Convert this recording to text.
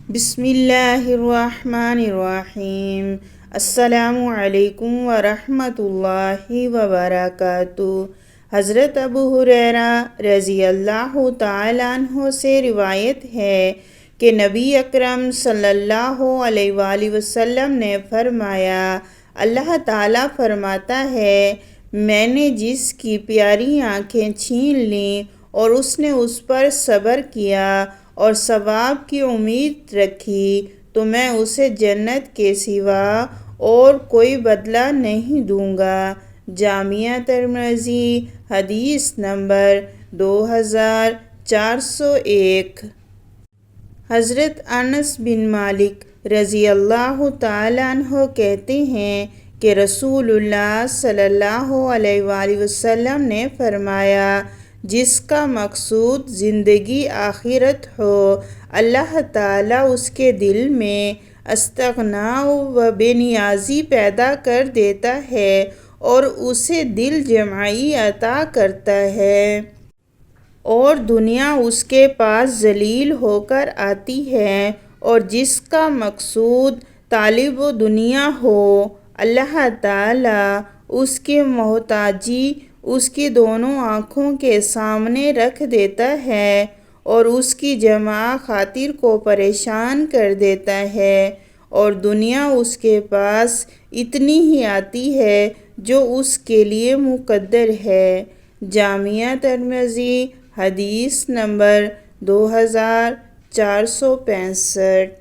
بسم اللہ الرحمن الرحیم۔ السلام علیکم ورحمۃ اللہ وبرکاتہ۔ حضرت ابو ہریرہ رضی اللہ تعالیٰ عنہ سے روایت ہے کہ نبی اکرم صلی اللہ علیہ وآلہ وسلم نے فرمایا، اللہ تعالیٰ فرماتا ہے، میں نے جس کی پیاری آنکھیں چھین لیں اور اس نے اس پر صبر کیا اور ثواب کی امید رکھی تو میں اسے جنت کے سوا اور کوئی بدلہ نہیں دوں گا۔ جامعہ ترمذی، حدیث نمبر 2401۔ حضرت انس بن مالک رضی اللہ تعالیٰ عنہ کہتے ہیں کہ رسول اللہ صلی اللہ علیہ وآلہ وسلم نے فرمایا، جس کا مقصود زندگی آخرت ہو، اللہ تعالیٰ اس کے دل میں استغنا و بے نیازی پیدا کر دیتا ہے اور اسے دل جمعی عطا کرتا ہے، اور دنیا اس کے پاس ذلیل ہو کر آتی ہے۔ اور جس کا مقصود طالب و دنیا ہو، اللہ تعالیٰ اس کی محتاجی اس کی دونوں آنکھوں کے سامنے رکھ دیتا ہے اور اس کی جمع خاطر کو پریشان کر دیتا ہے، اور دنیا اس کے پاس اتنی ہی آتی ہے جو اس کے لیے مقدر ہے۔ جامعہ ترمذی، حدیث نمبر 2465۔